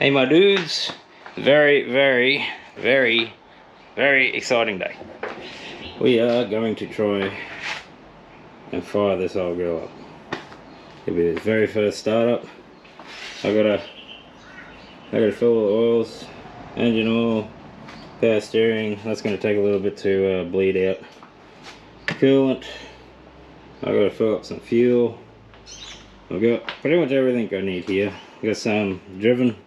Hey my dudes, very, very, very, very exciting day. We are going to try and fire this old girl up. It'll be its very first startup. I gotta fill the oils, engine oil, power steering. That's gonna take a little bit to bleed out. Coolant. I gotta fill up some fuel. I've got pretty much everything I need here. I got some driven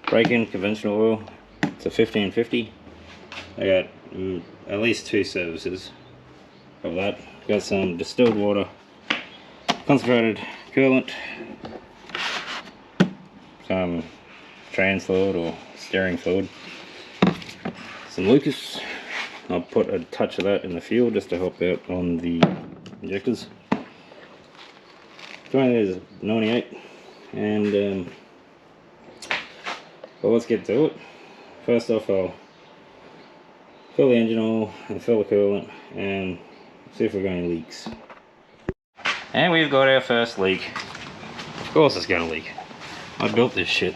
break-in conventional oil. It's a 1550. I got at least 2 services of that. Got some distilled water, concentrated coolant, some trans fluid or steering fluid, some Lucas. I'll put a touch of that in the fuel just to help out on the injectors. Join is 98, and well, let's get to it. First off, I'll fill the engine oil and fill the coolant and see if we've got any leaks. And we've got our first leak. Of course it's going to leak. I built this shit.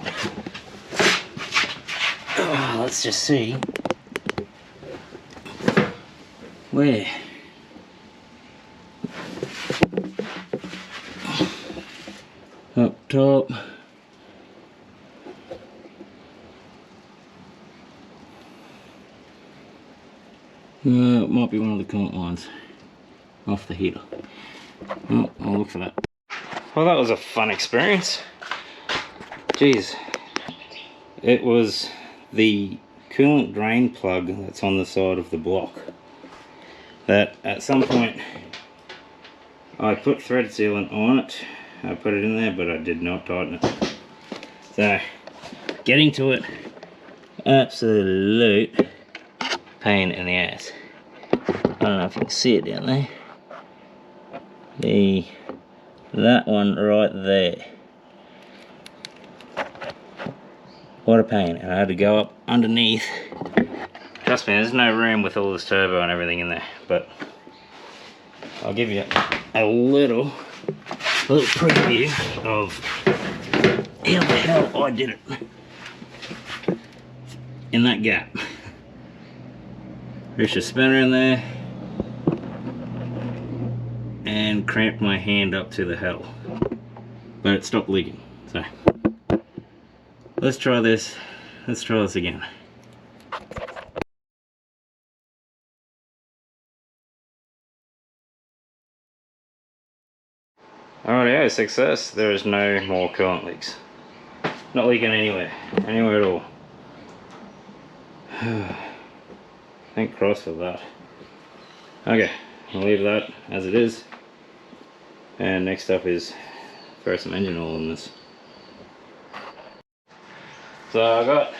Oh, let's just see where. Up top. It might be one of the coolant lines off the heater. Oh, I'll look for that. Well, that was a fun experience. Jeez. It was the coolant drain plug that's on the side of the block that at some point I put thread sealant on it. I put it in there, but I did not tighten it. So, getting to it, absolute pain in the ass. I don't know if you can see it down there. That one right there. What a pain, and I had to go up underneath. Trust me, there's no room with all this turbo and everything in there, but I'll give you a little preview of how the hell I did it in that gap. There's a spinner in there and cramped my hand up to the hell, but it stopped leaking. So let's try this again. Alright, success. There is no more coolant leaks. Not leaking anywhere at all. Thank Christ for that. Okay, I'll leave that as it is. And next up is throw some engine oil in this. So I got,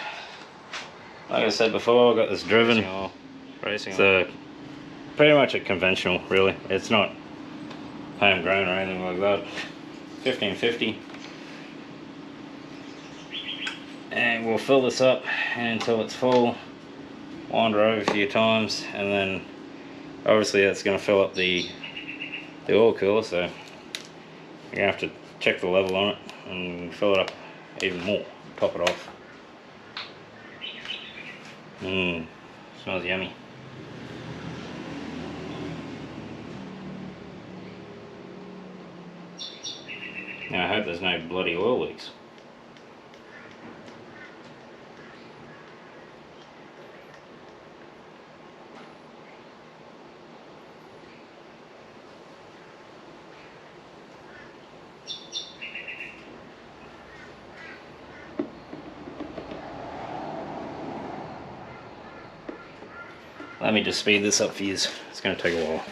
like I said before, I got this driven racing. So pretty much a conventional, really. It's not homegrown or anything like that. 1550. And we'll fill this up until it's full. Wander over a few times, and then obviously that's going to fill up the oil cooler, so you're going to have to check the level on it and fill it up even more, top it off. Smells yummy. Now I hope there's no bloody oil leaks. Let me just speed this up for you. It's going to take a while.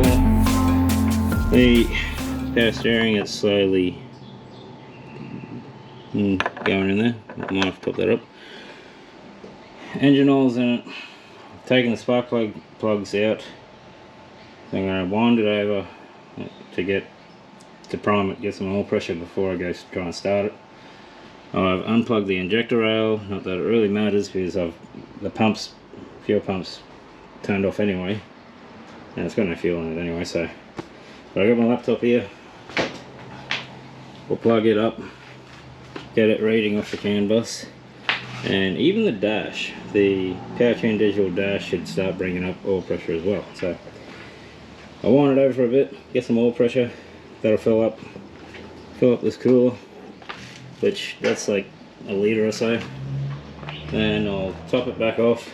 before. The power steering is slowly going in there. I might have to top that up. Engine oil's in it. Taking the spark plugs out. So I'm going to wind it over to prime it, get some oil pressure before I go try and start it. I've unplugged the injector rail, not that it really matters because the fuel pumps turned off anyway, and it's got no fuel in it anyway. So, but I got my laptop here. We'll plug it up, get it reading off the CAN bus, and even the dash, the power-tuned digital dash, should start bringing up oil pressure as well. So I wind it over for a bit, get some oil pressure. That'll fill up this cooler, which that's like a litre or so. Then I'll top it back off,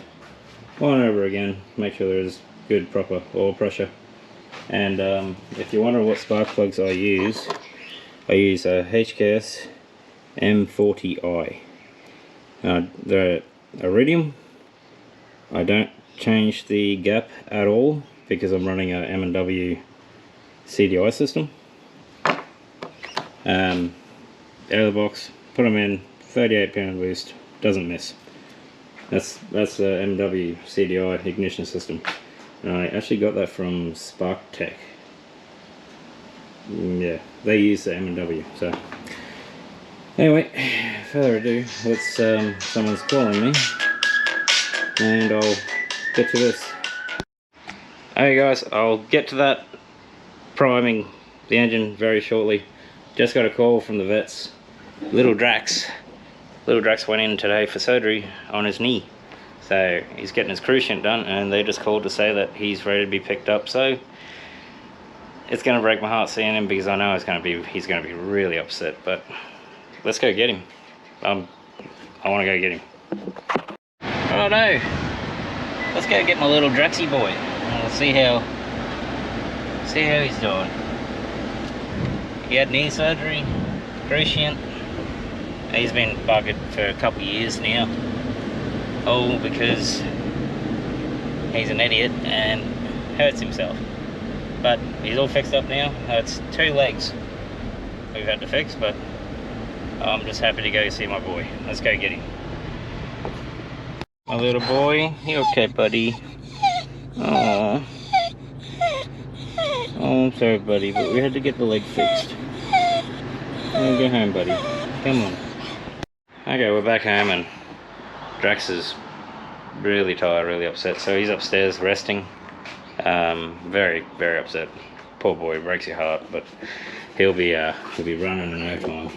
wind over again, make sure there is good proper oil pressure. And if you're wondering what spark plugs I use a HKS M40i. They're iridium. I don't change the gap at all because I'm running a M&W CDI system. Out of the box, put them in, 38 pound boost, doesn't miss. That's the M&W CDI ignition system. And I actually got that from Spark Tech. Yeah, they use the M&W. So anyway, further ado, someone's calling me, and I'll get to this. Hey guys, I'll get to that priming the engine very shortly. Just got a call from the vets. Little Drax went in today for surgery on his knee. So he's getting his cruciate done, and they just called to say that he's ready to be picked up. So it's gonna break my heart seeing him because I know he's gonna be really upset. But let's go get him. I want to go get him. Oh no! Let's go get my little Draxy boy. We'll see how he's doing. He had knee surgery, cruciate. He's been buggered for a couple of years now. All because he's an idiot and hurts himself. But he's all fixed up now. It's 2 legs we've had to fix, but I'm just happy to go see my boy. Let's go get him. My little boy, you okay, buddy? Oh, I'm sorry, buddy, but we had to get the leg fixed. Go home, buddy. Come on. Okay, we're back home, and Drax is really tired, really upset. So he's upstairs resting. Very, very upset. Poor boy, breaks your heart, but he'll be running in no time.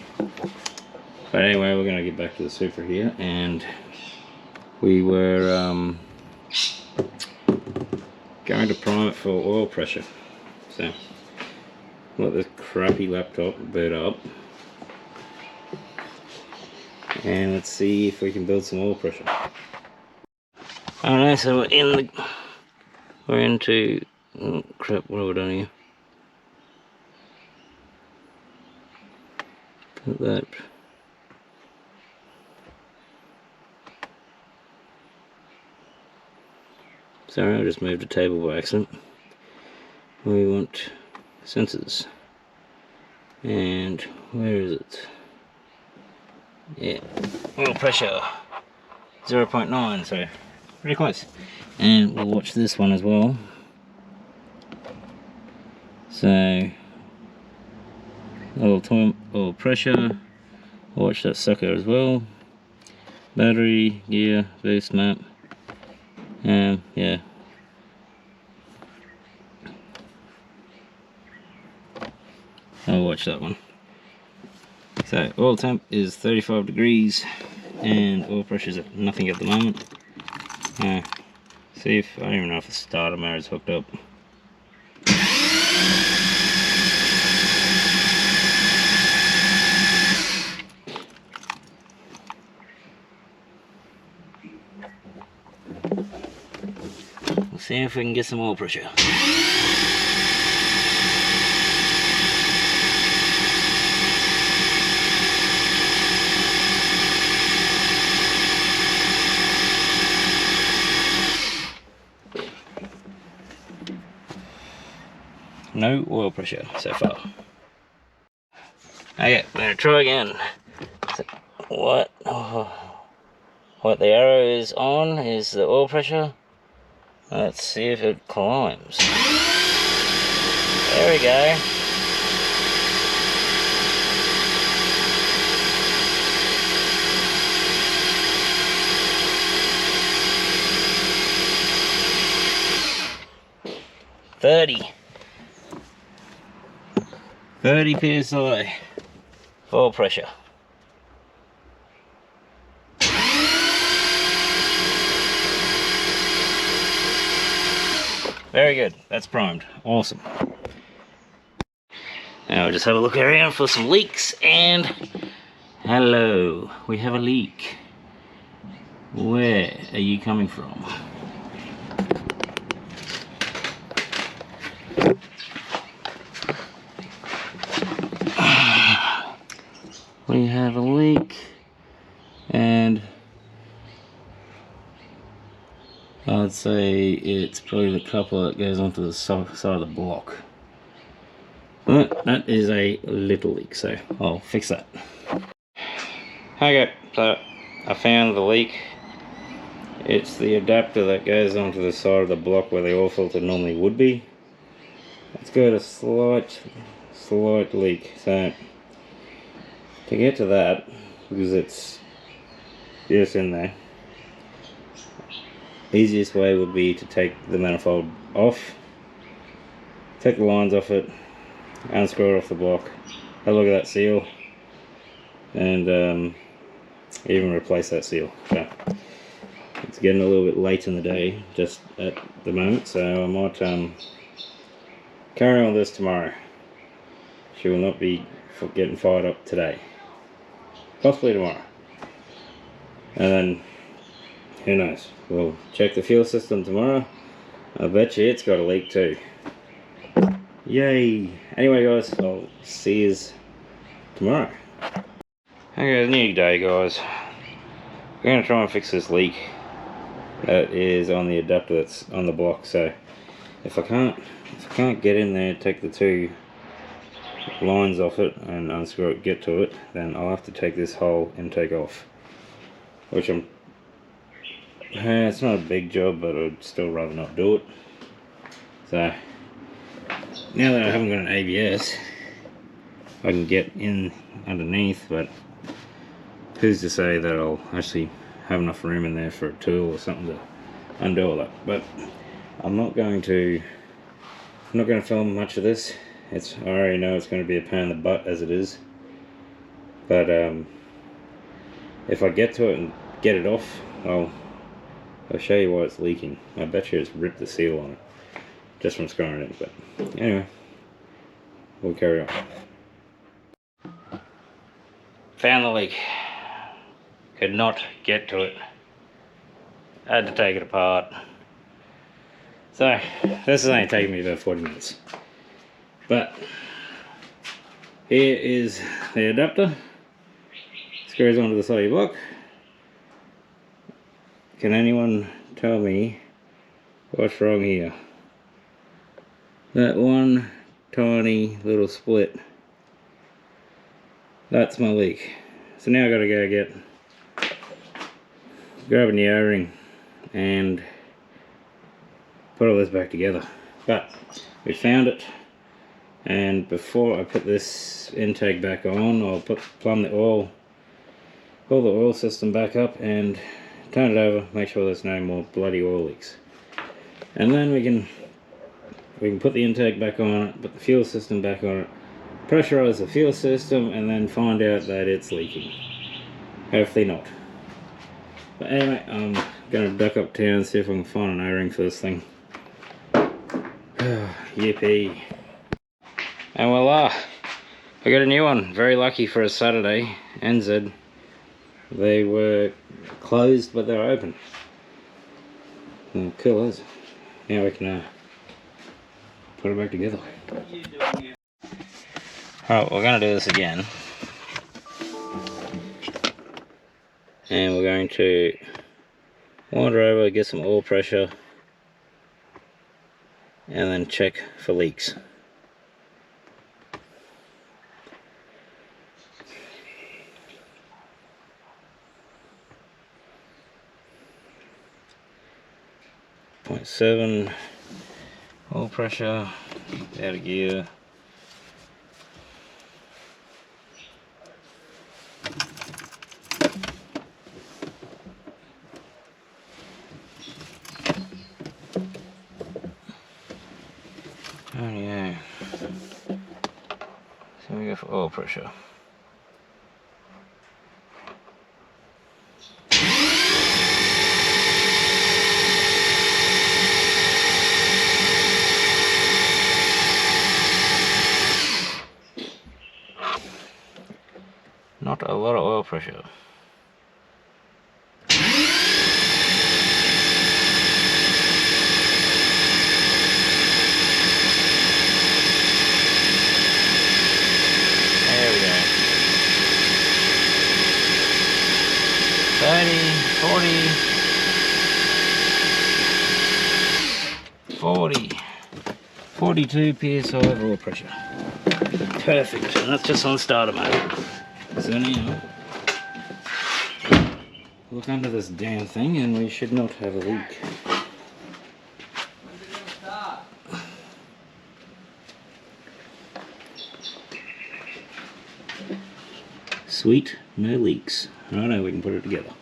But anyway, we're gonna get back to the Supra here, and we were going to prime it for oil pressure. So let this crappy laptop boot up, and let's see if we can build some oil pressure. Alright, so we're into oh crap, what have we done here? Put that. Sorry, I just moved a table by accident. We want sensors. And where is it? Yeah, oil pressure 0.9, so pretty close. And we'll watch this one as well. So oil pressure. Watch that sucker as well. Battery, gear, boost map. Yeah. I'll watch that one. So oil temp is 35 degrees and oil pressure is at nothing at the moment. See if I don't even know if the starter motor is hooked up. We'll see if we can get some oil pressure. No oil pressure so far. Okay, I'm gonna try again. So what the arrow is on is the oil pressure. Let's see if it climbs. There we go. $30 psi oil pressure. Very good, that's primed. Awesome. Now we'll just have a look around for some leaks, and hello, we have a leak. Where are you coming from? We have a leak, and I'd say it's probably the coupler that goes onto the side of the block. But that is a little leak, so I'll fix that. Okay, so I found the leak. It's the adapter that goes onto the side of the block where the oil filter normally would be. It's got a slight leak, so to get to that, because it's just in there, easiest way would be to take the manifold off, take the lines off it, unscrew it off the block, have a look at that seal, and even replace that seal. So it's getting a little bit late in the day just at the moment, so I might carry on this tomorrow. She will not be getting fired up today, possibly tomorrow, and then who knows, we'll check the fuel system tomorrow. I bet you it's got a leak too. Yay! Anyway guys, I'll see you tomorrow. Okay, new day guys. We're going to try and fix this leak that is on the adapter that's on the block. So if I can't get in there, take the two lines off it and unscrew it, get to it, then I'll have to take this whole intake off, which it's not a big job, but I'd still rather not do it. So now that I haven't got an ABS, I can get in underneath, but who's to say that I'll actually have enough room in there for a tool or something to undo all that. But I'm not going to film much of this. I already know it's going to be a pain in the butt as it is, but if I get to it and get it off, I'll show you why it's leaking. I bet you it's ripped the seal on it just from screwing it in. But anyway, we'll carry on. Found the leak. Could not get to it. Had to take it apart. So this is only taking me about 40 minutes. But here is the adapter. Screws onto the side of your block. Can anyone tell me what's wrong here? That one tiny little split. That's my leak. So now I've got to go grab a new O-ring and put all this back together. But we found it, and before I put this intake back on, I'll plumb the oil, pull the oil system back up and turn it over, make sure there's no more bloody oil leaks. And then we can put the intake back on it, put the fuel system back on it, pressurize the fuel system, and then find out that it's leaking. Hopefully not. But anyway, I'm going to duck uptown, see if I can find an O-ring for this thing. Yippee. And voila, I got a new one. Very lucky for a Saturday. NZ. They were closed, but they're open. Cool as. Now we can put it back together. Alright, we're going to do this again. And we're going to wander over, get some oil pressure, and then check for leaks. 6.7 oil pressure, out of gear. Oh yeah. So we go for oil pressure. Not a lot of oil pressure. There we go. 30, 40, 42 psi of oil pressure. Perfect. And that's just on starter mode. So now, look under this damn thing and we should not have a leak. Sweet, no leaks. Righto, we can put it together.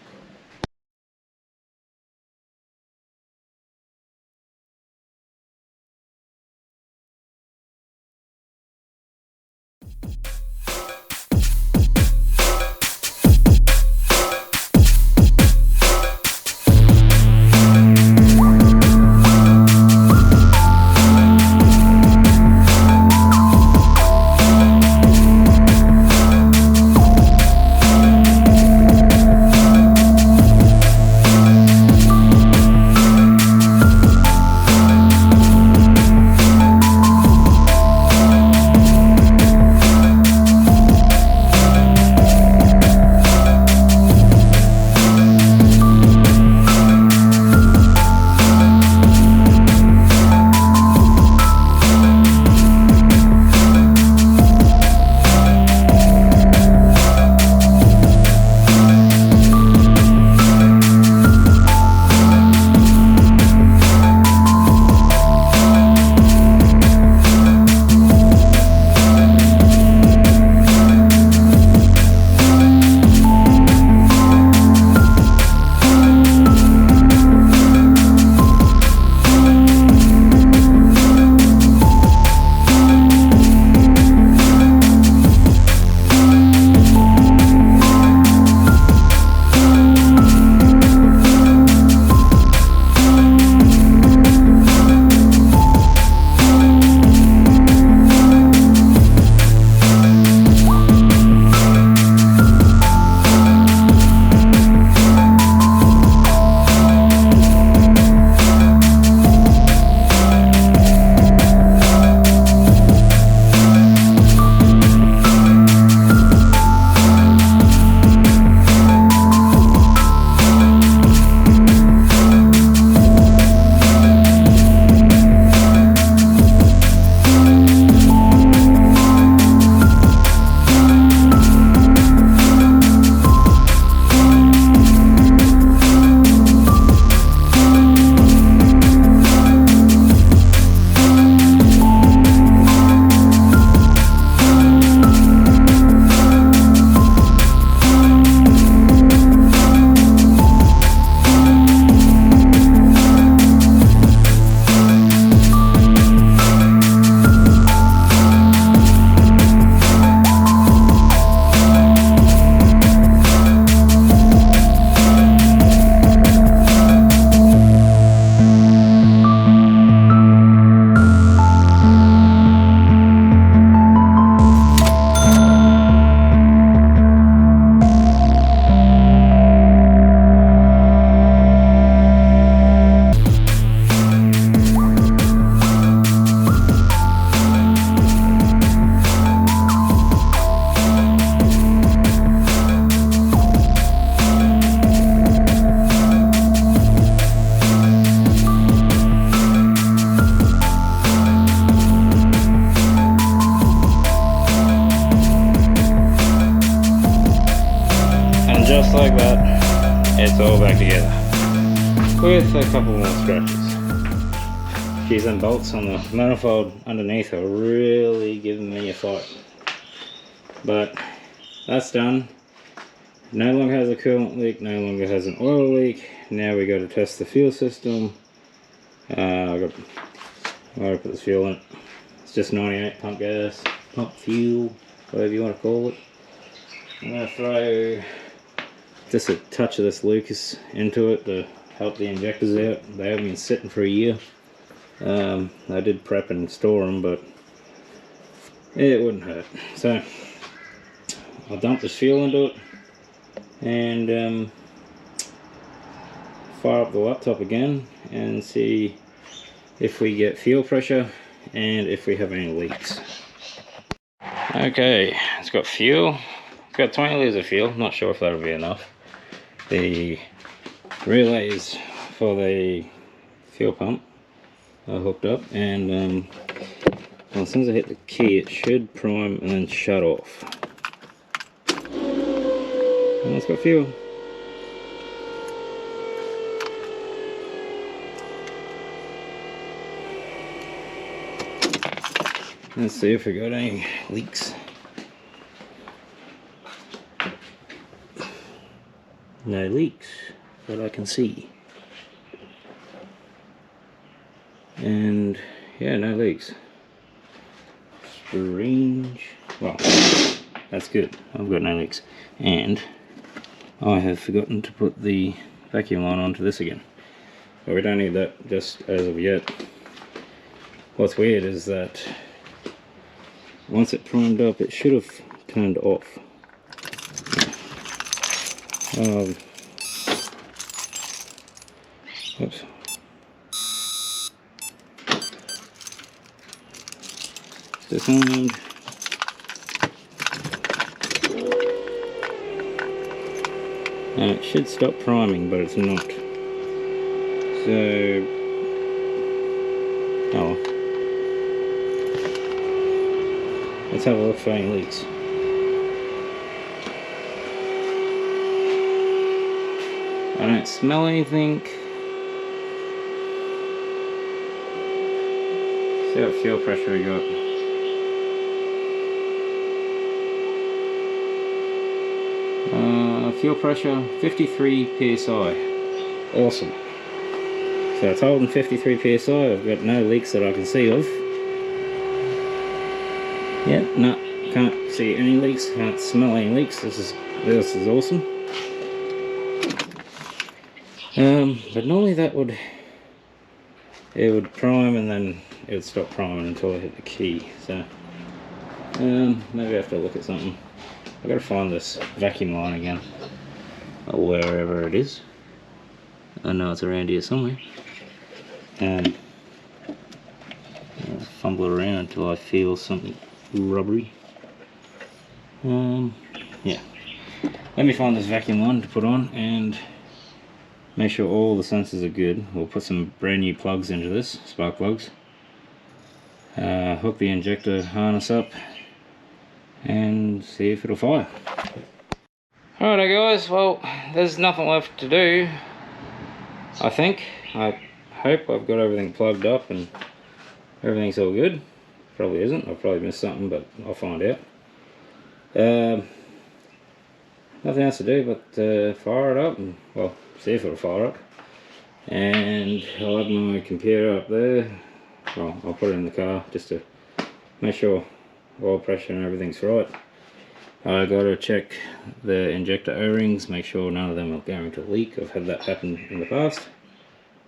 just like that, it's all back together with a couple more scratches. Geez, them bolts on the manifold underneath are really giving me a fight. But that's done. No longer has a coolant leak, no longer has an oil leak. Now we got to test the fuel system. I got to put this fuel in it. It's just 98 pump gas, pump fuel, whatever you want to call it. I'm going to throw just a touch of this Lucas into it to help the injectors out. They haven't been sitting for a year. I did prep and store them, but it wouldn't hurt. So I'll dump this fuel into it and fire up the laptop again and see if we get fuel pressure and if we have any leaks. Okay, it's got fuel. It's got 20 litres of fuel. Not sure if that'll be enough. The relays for the fuel pump are hooked up, and well, as soon as I hit the key it should prime and then shut off. And it's got fuel. Let's see if we got any leaks. No leaks that I can see. And yeah, no leaks. Strange. Well, that's good. I've got no leaks. And I have forgotten to put the vacuum line onto this again. But we don't need that just as of yet. What's weird is that once it primed up, it should have turned off. Oops. This on, and it should stop priming, but it's not. So, oh, let's have a look for any leaks. I don't smell anything. See what fuel pressure we got. Fuel pressure 53 psi. Awesome. So it's holding 53 psi. I've got no leaks that I can see of. Yep, no, can't see any leaks, can't smell any leaks. This is awesome. But normally it would prime and then it would stop priming until I hit the key. So maybe I have to look at something. I've got to find this vacuum line again, or wherever it is. I know it's around here somewhere. And I'll fumble around until I feel something rubbery. Yeah. Let me find this vacuum line to put on and make sure all the sensors are good. We'll put some brand new plugs into this, spark plugs. Hook the injector harness up and see if it'll fire. Alright guys, well there's nothing left to do. I think. I hope I've got everything plugged up and everything's all good. Probably isn't. I've probably missed something, but I'll find out. Nothing else to do but fire it up and, well, see if it'll fire up. And I'll have my computer up there. Well, I'll put it in the car just to make sure oil pressure and everything's right. I gotta check the injector O-rings, make sure none of them are going to leak. I've had that happen in the past.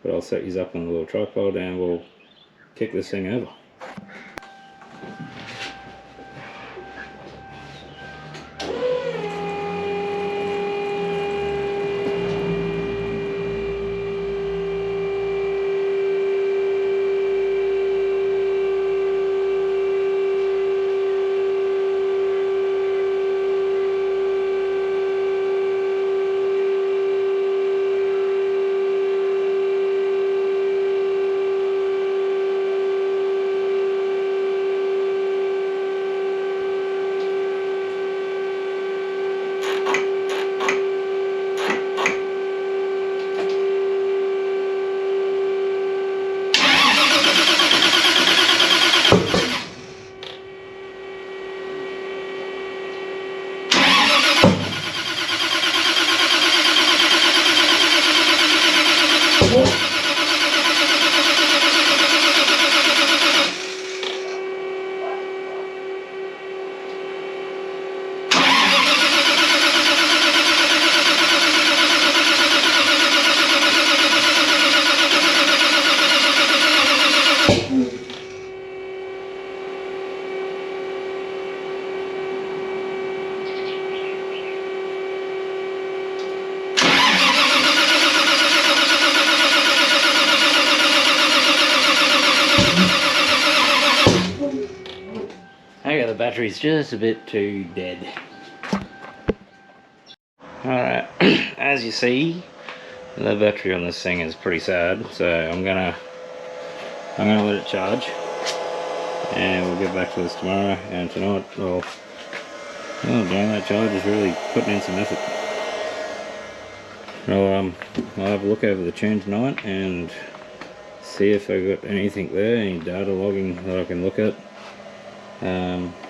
But I'll set these up on a little tripod and we'll kick this thing over. the battery's just a bit too dead. Alright, as you see, the battery on this thing is pretty sad, so I'm gonna let it charge, and we'll get back to this tomorrow. And tonight, well, oh damn, that charge is really putting in some effort. I'll have a look over the tune tonight and see if I got anything there, any data logging that I can look at.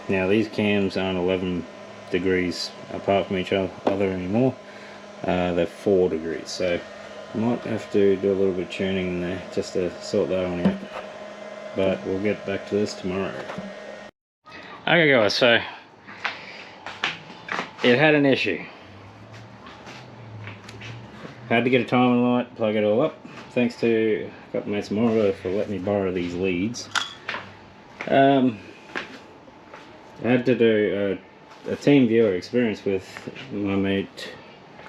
Now these cams aren't 11 degrees apart from each other anymore. They're 4 degrees, so I might have to do a little bit of tuning in there just to sort that one out. But we'll get back to this tomorrow. Okay guys, so it had an issue. Had to get a timing light, plug it all up. Thanks to a couple mates of mine for letting me borrow these leads. I had to do a team viewer experience with my mate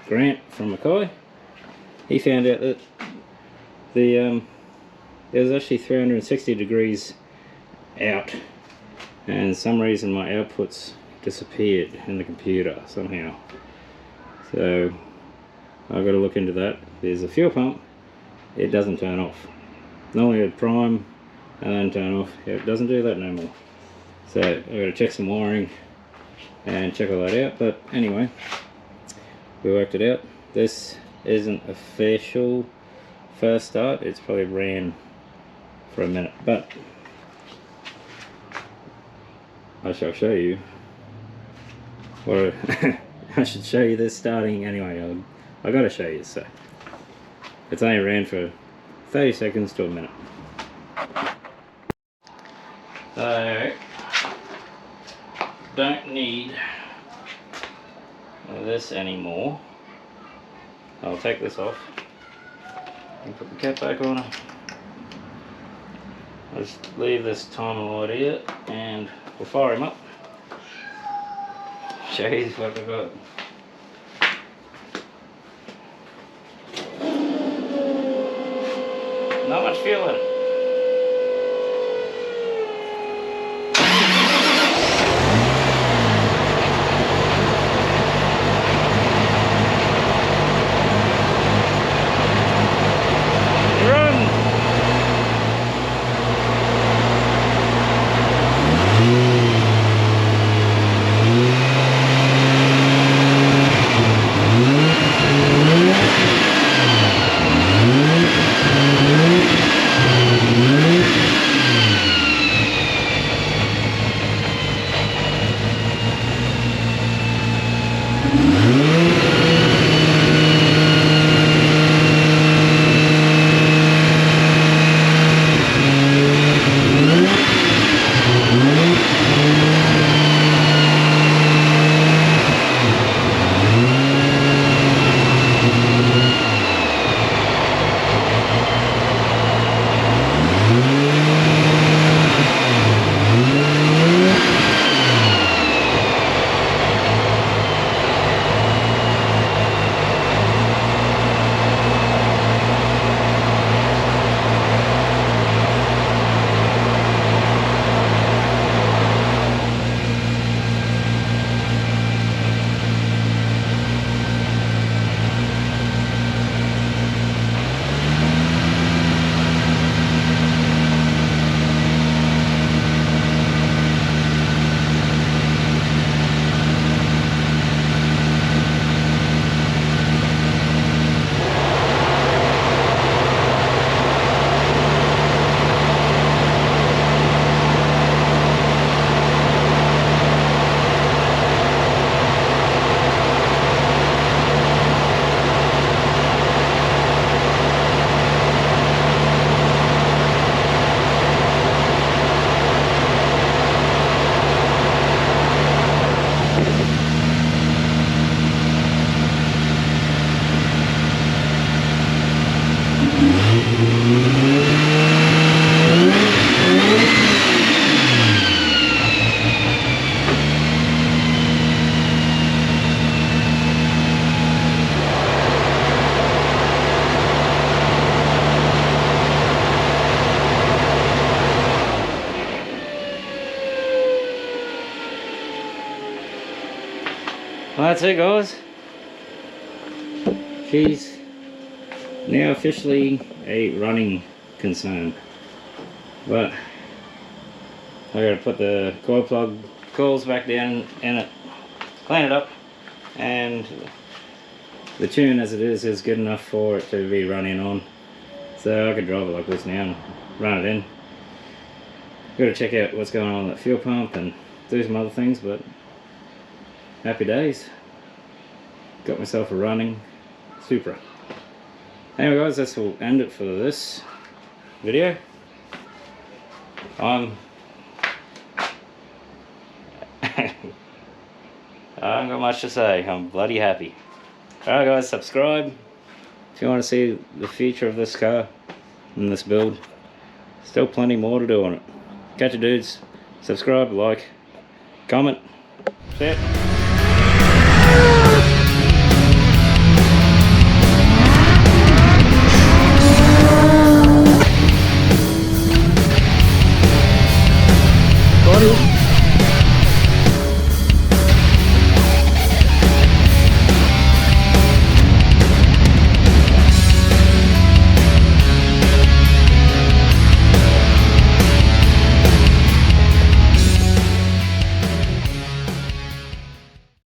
Grant from Mackay. He found out that there was actually 360 degrees out, and some reason my outputs disappeared in the computer somehow. So I've got to look into that. There's a fuel pump, it doesn't turn off. Normally it would prime and then turn off. It doesn't do that no more. So I've got to check some wiring and check all that out. But anyway, we worked it out. This isn't official first start. It's probably ran for a minute, but I shall show you what I should show you this starting anyway. I gotta show you. So it's only ran for 30 seconds to a minute. So don't need this anymore. I'll take this off and put the cap back on. I'll just leave this timer light here and we'll fire him up. Show you what I've got. Not much fuel in it. Well, that's it, guys. She's now officially a running concern, but I gotta put the coil plug coils back down in it, clean it up, and the tune as it is good enough for it to be running on. So I could drive it like this now and run it in. Gotta check out what's going on with the fuel pump and do some other things, but happy days. Got myself a running Supra. Anyway guys, this will end it for this video. I haven't got much to say. I'm bloody happy. Alright guys, subscribe if you want to see the future of this car and this build. Still plenty more to do on it. Catch you dudes. Subscribe, like, comment. That's it.